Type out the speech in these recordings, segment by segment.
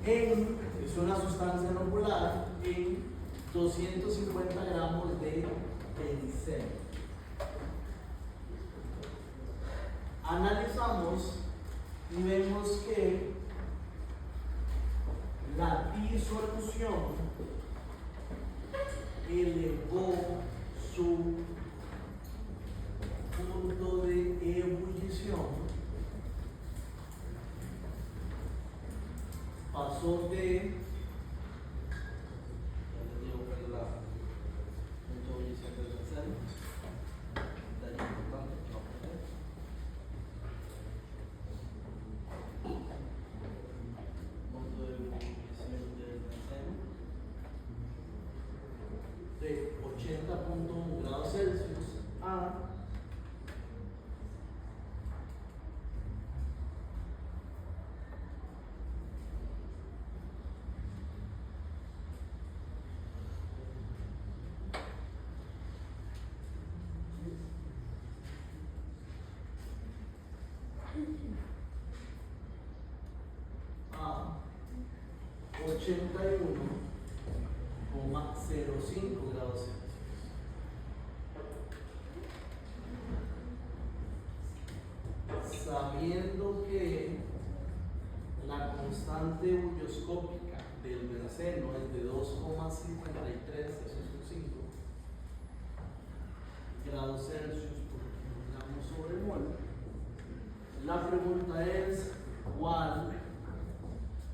es una sustancia inoculada en 250 gramos de benceno. Analizamos y vemos que la disolución elevó su punto de ebullición, pasó de de 80.1 grados Celsius a 81,05 grados Celsius. Sabiendo que la constante ebullioscópica del benceno es de 2,53 grados Celsius por kilogramo sobre mol, la pregunta es: ¿cuál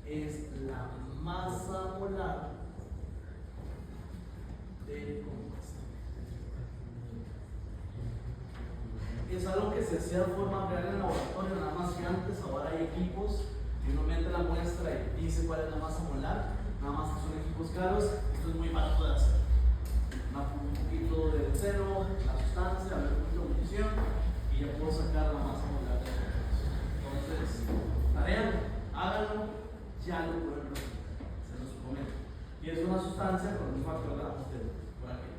es la masa molar del combustible? Es algo que se hacía de forma real en el laboratorio, nada más que antes. Ahora hay equipos y uno mete la muestra y dice cuál es la masa molar, nada más que son equipos caros. Esto es muy barato de hacer. Un poquito de benceno, la sustancia, a ver un poquito de ebullición y ya puedo sacar la masa molar del combustible. Entonces, tarea, háganlo, ya lo pueden ver, se los prometo. Y es una sustancia con un factor de por aquí.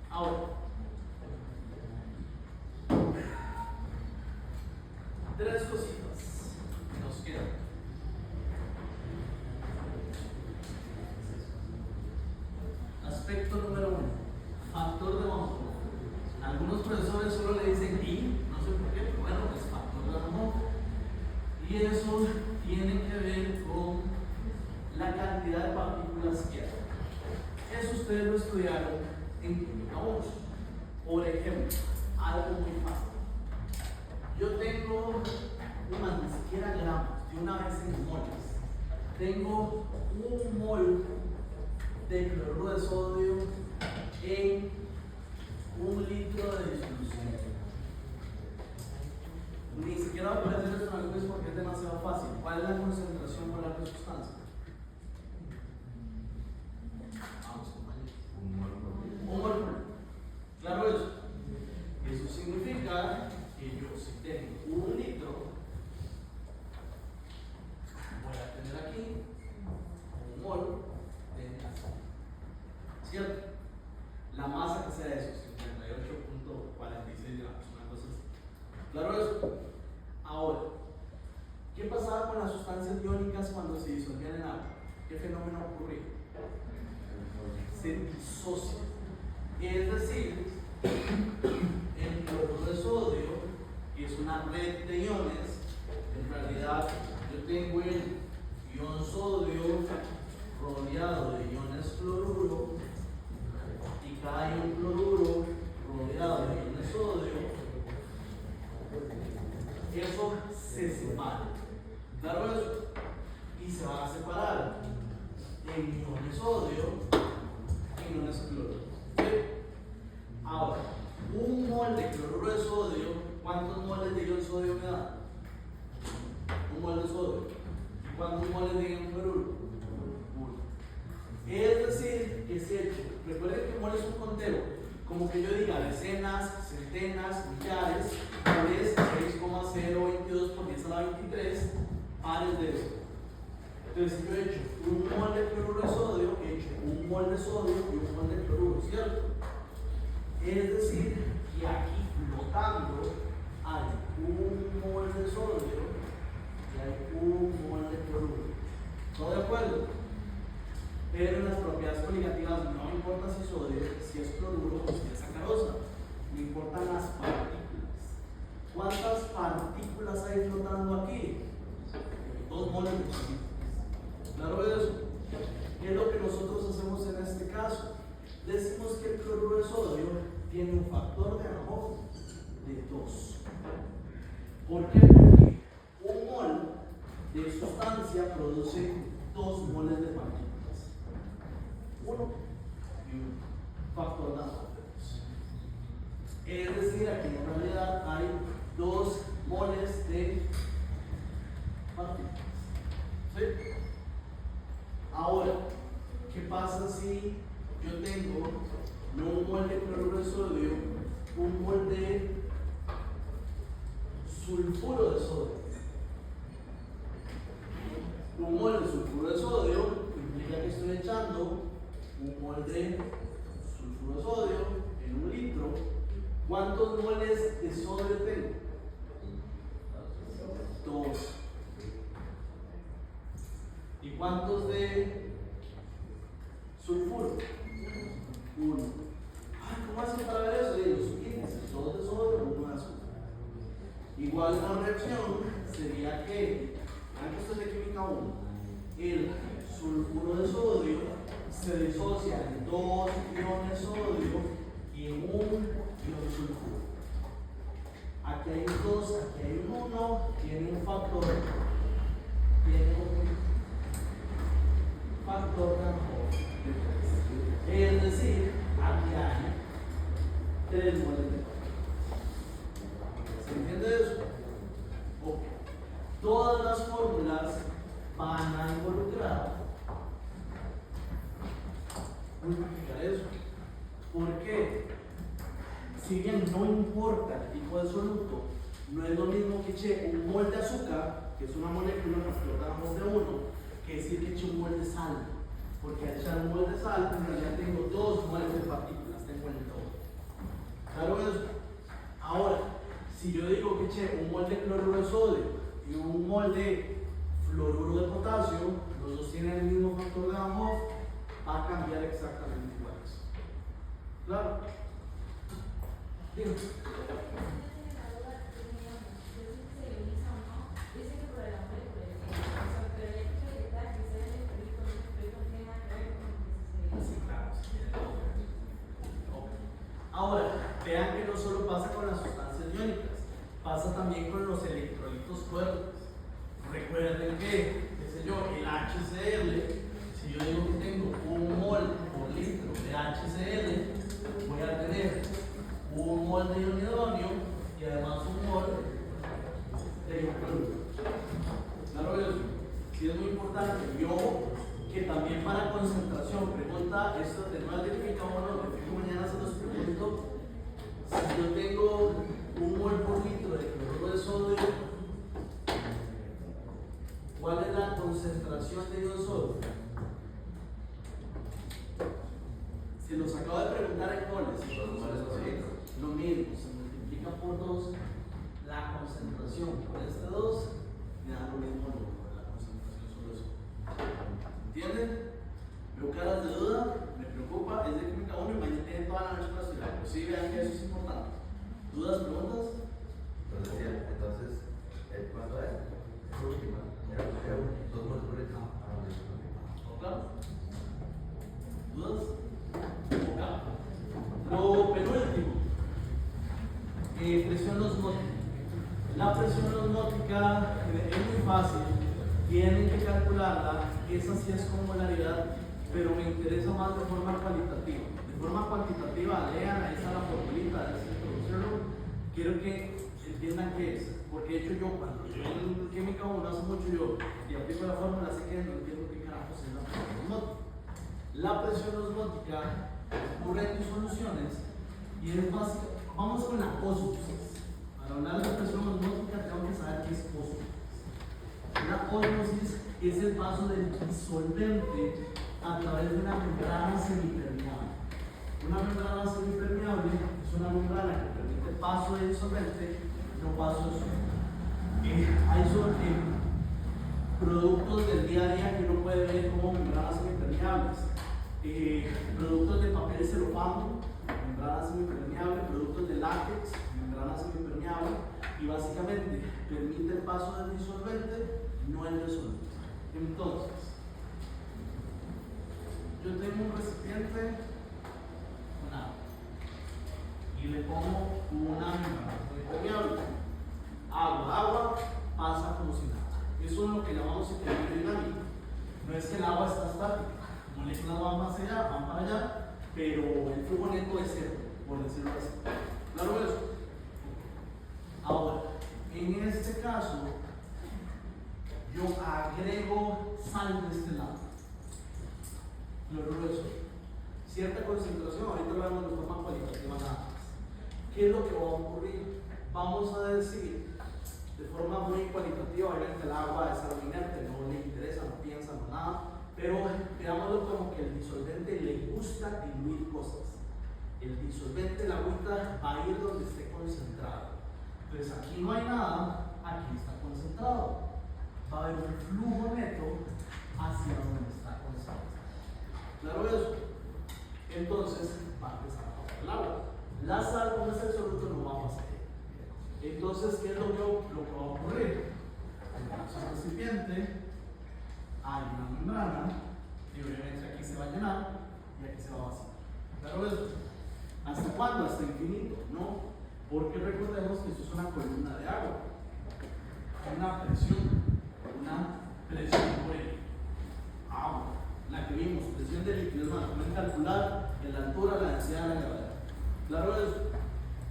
Ahora, tres cositas que nos quedan. Aspecto número 1, factor de Van Hoff. Algunos profesores solo le dicen I, no sé por qué, pero bueno, es factor de Van Hoff. Y eso tiene que ver con la cantidad de partículas que hay. Eso ustedes lo estudiaron en química 1. Por ejemplo, algo muy fácil. Yo tengo ni siquiera gramos, de una vez en moles. Tengo un mol de cloruro de sodio en 1 litro de disolución. Ni siquiera voy a hacer esto en el porque es demasiado fácil. ¿Cuál es la concentración molar de sustancia? Vamos, compañeros. Un mol. Claro eso. Eso significa que yo, si tengo 1 litro, voy a tener aquí 1 mol de gas. ¿Cierto? La masa que sea eso, 58.46 gramos, una cosa así. ¿Claro eso? Ahora, ¿qué pasaba con las sustancias iónicas cuando se disolvían en agua? ¿Qué fenómeno ocurría? Se disocia. Es decir, el cloruro de sodio, que es una red de iones, en realidad yo tengo el ion sodio rodeado de iones fluoruro, y cada ion fluoruro rodeado de iones sodio, eso se separa. Claro eso. Y se van a separar en iones sodio y iones cloruro. ¿Sí? Ahora, 1 mol de cloruro de sodio, ¿cuántos moles de ion sodio me da? 1 mol de sodio. ¿Y cuántos moles de ion cloruro? 1. Es decir, que si hecho, recuerden que mol es un conteo. Como que yo diga decenas, centenas, millares, es 6,022 por 10 a la 23 pares de esto. Entonces, si yo he hecho 1 mol de cloruro de sodio, he hecho 1 mol de sodio y 1 mol de cloruro, ¿cierto? Es decir, que aquí flotando hay 1 mol de sodio y hay 1 mol de cloruro. ¿Todo de acuerdo? Pero en las propiedades coligativas no importa si es sodio, si es cloruro o si es sacarosa. Me importan las partículas. ¿Cuántas partículas hay flotando aquí? 2 moles de partículas. ¿Claro eso? ¿Qué es lo que nosotros hacemos en este caso? Decimos que el cloruro de sodio tiene un factor de Aharonov de 2. ¿Por qué? Porque un mol de sustancia produce 2 moles de partículas. 1 y 1. Factor de Aharonov de 2. Es decir, aquí en realidad hay 2 moles de partículas. ¿Sí? Ahora, ¿qué pasa si yo tengo no un mol de cloruro de sodio, un mol de sulfuro de sodio? Un mol de sulfuro de sodio implica que estoy echando un mol de sulfuro de sodio en 1 litro. ¿Cuántos moles de sodio tengo? 2. ¿Y cuántos de sulfuro? 1. ¿Cómo hacen para ver eso? Los índices, 2 de sodio, 1 de azúcar. Igual la reacción sería que, antes de química 1, el sulfuro de sodio se disocia en 2 iones sodio y en 1 ion sulfuro. Aquí hay un 2, aquí hay un 1, tiene un factor de Aharonov de 3. Es decir, aquí hay 3 moles de partículas. ¿Se entiende eso? Ok. Todas las fórmulas van a involucrar multiplicar eso. ¿Por qué? Si bien no importa el tipo de soluto, no es lo mismo que eche un mol de azúcar, que es una molécula que flotamos de 1, que decir que eche un mol de sal. Porque al echar un mol de sal, en realidad tengo 2 moles de partículas, tengo el doble. ¿Claro eso? Ahora, si yo digo que eché un mol de cloruro de sodio y un mol de fluoruro de potasio, los dos tienen el mismo factor de Aharonov, va a cambiar exactamente igual eso. ¿Claro? Dime. Ahora, vean que no solo pasa con las sustancias iónicas, pasa también con los electrolitos fuertes. Recuerden que, qué sé yo, el HCl, si yo digo que tengo 1 mol por litro de HCl, voy a tener 1 mol de ion hidronio y además 1 mol de ion cloruro. Claro, eso sí es muy importante. Yo, que también para concentración, pregunta esto de no de química 1, de que mañana se los pregunto. Si yo tengo 1 mol por litro de cloruro de sodio, ¿cuál es la concentración de ion sodio? Se los acabo de preguntar en moles. Lo mismo, se multiplica por 2 la concentración. Por este 2 me da lo mismo la concentración sobre eso. ¿Entienden? Veo caras de duda, me preocupa, es de química 1 y mañana tienen toda la noche para estudiar. Pero sí, vean que eso es importante. ¿Dudas, preguntas? Entonces, ¿cuánto es? Es última. Era 2 moles por litro. ¿Claro? ¿Dudas? Lo penúltimo, presión osmótica. La presión osmótica es muy fácil, tienen que calcularla, esa sí es con molaridad, pero me interesa más de forma cualitativa. De forma cuantitativa, lean, ahí está la formulita, es introducirlo. Quiero que entiendan qué es, porque de hecho yo cuando yo en química 1 hace mucho yo y aplico la fórmula, sé que no entiendo qué carajos es la presión osmótica. La presión osmótica ocurre en tus soluciones y es básica. Vamos con la ósmosis. Para hablar de presión osmótica tengo que saber qué es ósmosis. La ósmosis es el paso del disolvente a través de una membrana semipermeable. Una membrana semipermeable es una membrana que permite paso de disolvente, no paso de solvente. productos del día a día que uno puede ver como membranas semipermeables, productos de papel celofán, membranas semipermeables, productos de látex, membranas semipermeables, y básicamente permite el paso del disolvente, no el resolvente. Entonces, yo tengo un recipiente con agua y le pongo una membrana semipermeable. Agua pasa como si nada. Eso es lo que llamamos equilibrio dinámico. No es que el agua está estática, moléculas van más allá, van para allá, pero el flujo neto es cero, por decirlo así. ¿Claro eso? Ahora, en este caso, yo agrego sal de este lado. Cloruro de sodio. Cierta concentración, ahorita lo vemos de forma cualitativa nada más. ¿Qué es lo que va a ocurrir? Vamos a decir de forma muy cualitativa, obviamente el agua es algo inerte, no le interesa, no piensa, no nada, pero veámoslo como que el disolvente le gusta diluir cosas. El disolvente, la agüita, va a ir donde esté concentrado. Entonces aquí no hay nada, aquí está concentrado. Va a haber un flujo neto hacia donde está concentrado. ¿Claro eso? Entonces va a empezar a pasar el agua. La sal, como es el soluto, no va a pasar. Entonces, ¿qué es lo que va a ocurrir? En el recipiente hay una membrana y obviamente aquí se va a llenar y aquí se va a vaciar. ¿Claro eso? ¿Hasta cuándo? Hasta infinito. No, porque recordemos que esto es una columna de agua. Hay una presión por el agua, la que vimos, presión de líquidos, pueden calcular en la altura, la densidad de la gravedad. ¿Claro eso?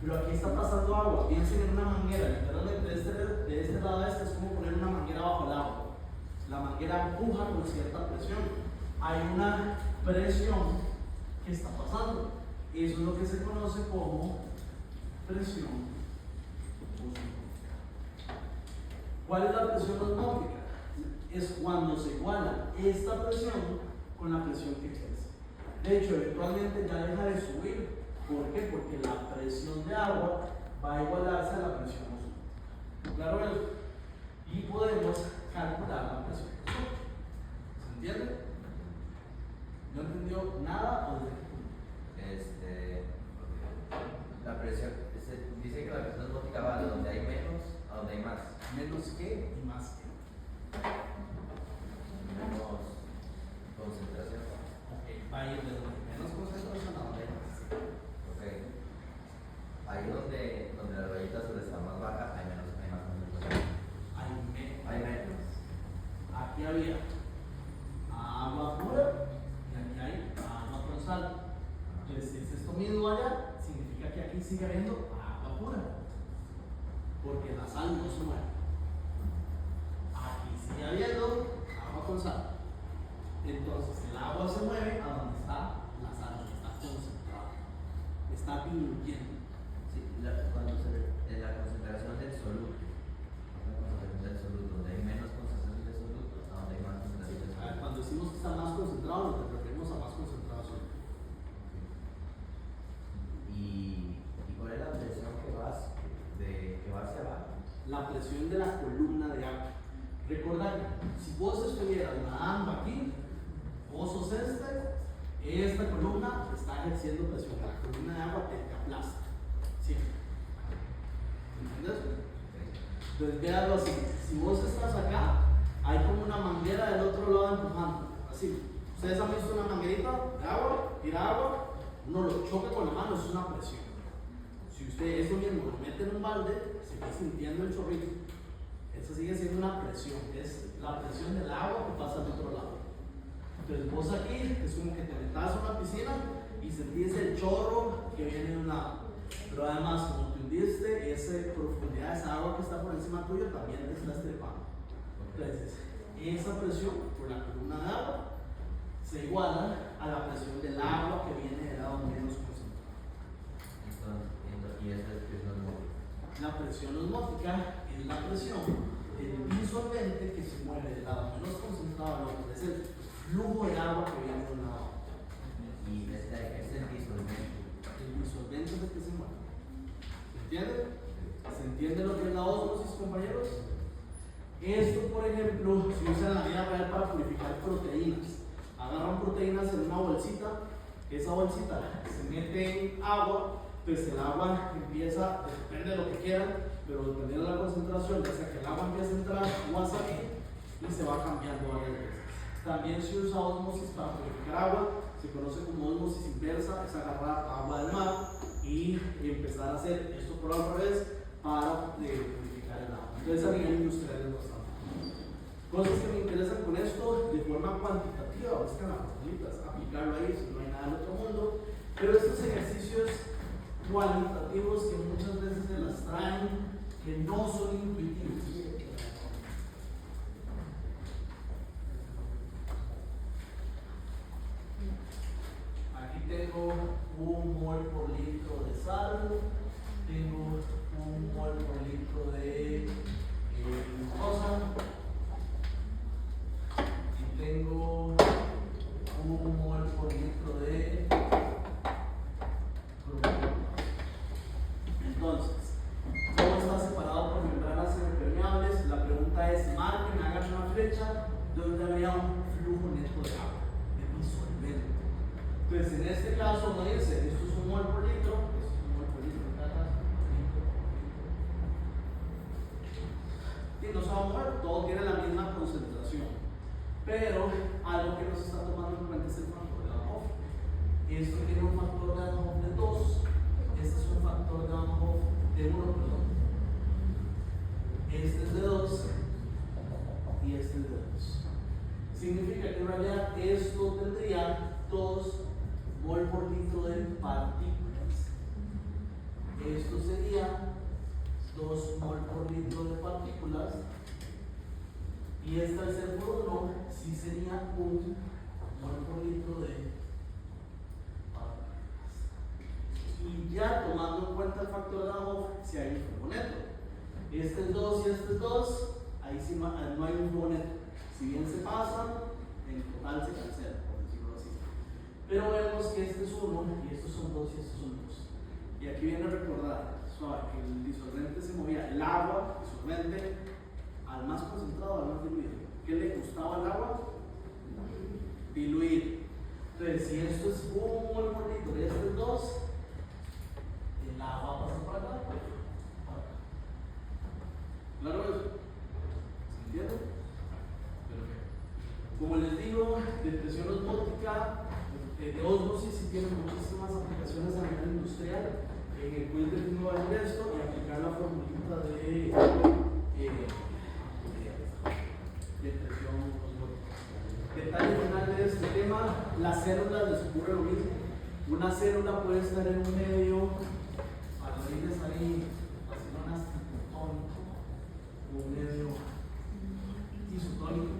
Pero aquí está pasando agua, piensen en una manguera, literalmente de este lado a este es como poner una manguera bajo el agua. La manguera empuja con cierta presión. Hay una presión que está pasando. Eso es lo que se conoce como presión osmótica. ¿Cuál es la presión osmótica? Es cuando se iguala esta presión con la presión que crece. De hecho, eventualmente ya deja de subir. ¿Por qué? Porque la presión de agua va a igualarse a la presión osmótica. ¿Claro eso? Y podemos calcular la presión osmótica. ¿Se entiende? ¿No entendió nada o de la presión, dice que la presión osmótica va de donde hay menos a donde hay más. Menos que y más que. Menos concentración. Ok, va a ir de donde hay menos concentración a donde hay más. Ok. Ahí donde la rayita azul está más baja, hay más concentración. Hay menos. Aquí había agua pura y aquí hay agua con sal. Entonces, si es esto mismo allá, significa que aquí sigue habiendo agua pura. Porque la sal no se mueve. Aquí sigue habiendo agua con sal. Entonces, el agua se mueve a donde está la sal, donde está concentrada. Está diluyendo. Sí, cuando en la concentración del soluto, donde hay menos concentración del soluto, a donde hay más concentración del soluto. Cuando decimos que está más concentrado, nos referimos a más concentrado soluto. ¿Y cuál es la presión que va hacia abajo? La presión de la columna de agua. Recordad, si vos estuvieras nadando aquí, vos sos esta columna está ejerciendo presión. La columna de agua te aplasta. Siempre. ¿Entiendes? Entonces, véalo así. Si vos estás acá, hay como una manguera del otro lado empujando. Así. Ustedes han visto una manguerita de agua, tira agua, uno lo choca con la mano, eso es una presión. Si usted eso mismo lo mete en un balde, se va sintiendo el chorrito. Eso sigue siendo una presión, es la presión del agua que pasa al otro lado. Entonces vos aquí es como que te metas a una piscina y sentís el chorro que viene de un lado. Pero además, como te hundiste, esa profundidad, esa agua que está por encima tuyo también te está estrepando. Entonces, esa presión por la columna de agua se iguala a la presión del agua que viene del lado menos concentrado. Y esa es presión osmótica. La presión osmótica es la presión del disolvente que se mueve del lado menos concentrado al otro. Es el flujo de agua que viene de un lado a otro. Y este es el disolvente. El disolvente es el que se mueve. ¿Se entiende? ¿Se entiende lo que es la ósmosis, compañeros? Esto, por ejemplo, ejemplo, se usa en la vida real para purificar proteínas. Agarran proteínas en una bolsita, esa bolsita se mete en agua, pues el agua empieza, depende de lo que quieran, pero dependiendo de la concentración, ya sea que el agua empieza a entrar o a salir y se va cambiando varias veces. También se usa ósmosis para purificar agua, se conoce como ósmosis inversa, es agarrar agua del mar y empezar a hacer esto por al revés para purificar el agua. Entonces a nivel industrial es bastante. Cosas que me interesan con esto de forma cuantitativa, buscan las formulitas, aplicarlo ahí si no hay nada del otro mundo, pero estos ejercicios cualitativos que muchas veces se las traen que no son intuitivos. Aquí tengo 1 mol por litro de sal, tengo 1 mol por litro de glucosa y tengo 1 mol por litro de proteína. Entonces, todo está separado por membranas impermeables. La pregunta es, marquen, hagan una flecha donde habría un flujo neto de agua, de disolvente. Entonces, en este caso, no dice, esto es 1 mol por litro, esto es 1 mol por litro, y no se va a mover, todo tiene la misma concentración. Pero algo que no se está tomando en cuenta es el factor de Van Hoff. Esto tiene un factor de Van Hoff de 2, este es un factor de Van Hoff de 1, perdón. Este es de 2 y este es de 2. Significa que en realidad esto tendría 2 mol por litro de partículas. Esto sería 2 mol por litro de partículas. Y este al ser por 1, sí sería 1 mol por litro de partículas. Y ya tomando en cuenta el factor de Van Hoff, si hay un flujo neto. Este es 2 y este es 2, ahí sí no hay un flujo neto. Si bien se pasan, en total se cancela, por decirlo así. Pero vemos que este es 1 y estos son 2 y estos son 2. Y aquí viene a recordar que el disolvente se movía, el agua disolvente, al más concentrado, al más diluido. ¿Qué le gustaba al agua? Diluir. Entonces, si esto es 1 mol por litro y esto es 2, el agua pasa por acá. ¿Claro eso? ¿Se entiende? Perfecto. Como les digo, de presión osmótica, de ósmosis, sí tiene muchísimas aplicaciones a nivel industrial. En el quiz del mismo va a ver esto y aplicar la formulita de presión osmótica. Detalle final de este tema: las células les ocurre lo mismo. Una célula puede estar en un medio, palabras ahí, haciendo un isotónico, un medio isotónico.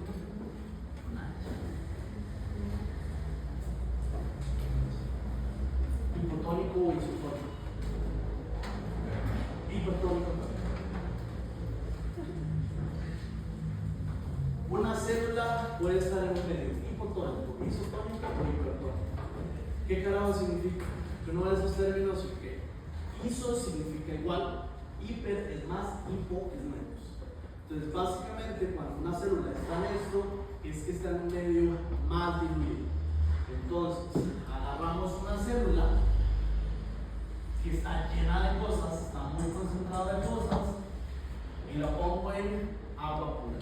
Hipotónico o isotónico. Hipotónico. Una célula puede estar en un medio hipotónico, isotónico o hipertónico. ¿Qué carajo significa? Que uno de esos términos que iso significa igual, hiper es más, hipo es menos. Entonces, básicamente, cuando una célula está en esto, es que está en un medio más diluido. Entonces, agarramos una célula que está llena de cosas, está muy concentrada de cosas, y la pongo en agua pura.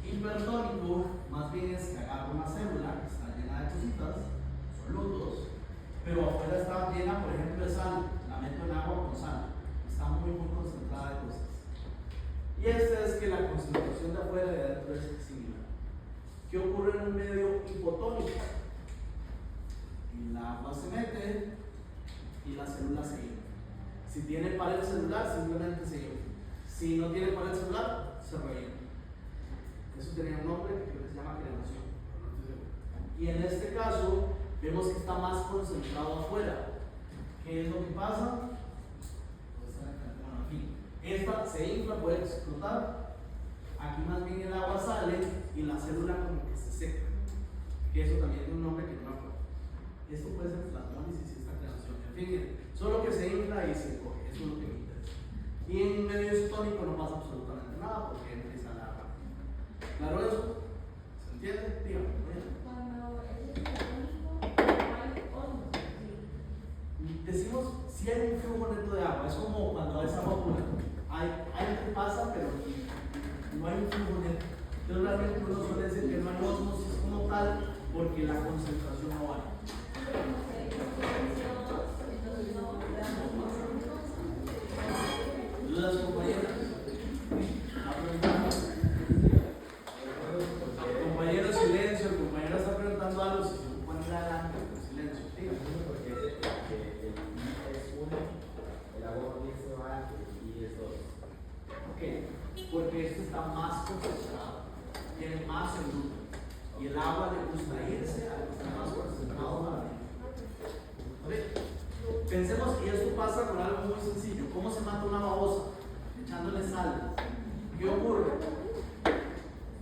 Hipertónico, más bien es que agarro una célula que está llena de cositas, solutos, pero afuera está llena, por ejemplo, de sal, la meto en agua con sal, está muy concentrada de cosas. Y este es que la concentración de afuera y de adentro es similar. ¿Qué ocurre en un medio hipotónico? El agua se mete y la célula se infla. Si tiene pared celular, simplemente se infla. Si no tiene pared celular, se rellena. Eso tenía un nombre que se llama creación. Y en este caso, vemos que está más concentrado afuera. ¿Qué es lo que pasa? Bueno, aquí. Esta se infla, puede explotar. Aquí más bien el agua sale y la célula como que se seca. Que eso también tiene un nombre que no me acuerdo. Esto puede ser plasmólisis y esta creación. En fin, solo que se infla y se coge. Eso es lo que me interesa. Y en un medio isotónico no pasa absolutamente nada porque empieza la agua. total porque la concentración no vale. ¿Dudas, compañeros? Compañero, silencio. El compañero está preguntando algo. Si se pueden ir adelante, silencio. Dígame. Porque el I es 1, el agua se va, el I es 2. Ok, porque esto está más concentrado, tiene más solute. Y el agua le gusta irse a lo que está más concentrado para mí. ¿Ok? Pensemos que esto pasa con algo muy sencillo. ¿Cómo se mata una babosa? Echándole sal. ¿Qué ocurre?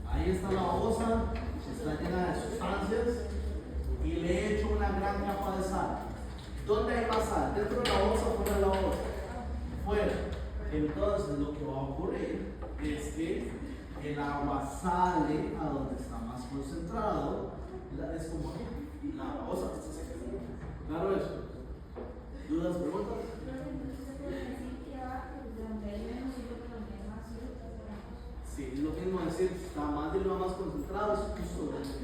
Ahí está la babosa, está llena de sustancias y le he hecho una gran capa de sal. ¿Dónde hay más sal? ¿Dentro de la babosa o fuera de la babosa? Fuera. Entonces lo que va a ocurrir es que el agua sale a donde está más concentrado. Es como la babosa está seca. Claro eso. ¿Dudas, preguntas? Sí, es lo mismo decir, está más de lo más concentrado, es justo de eso.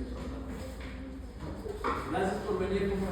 Gracias por venir, compañeros.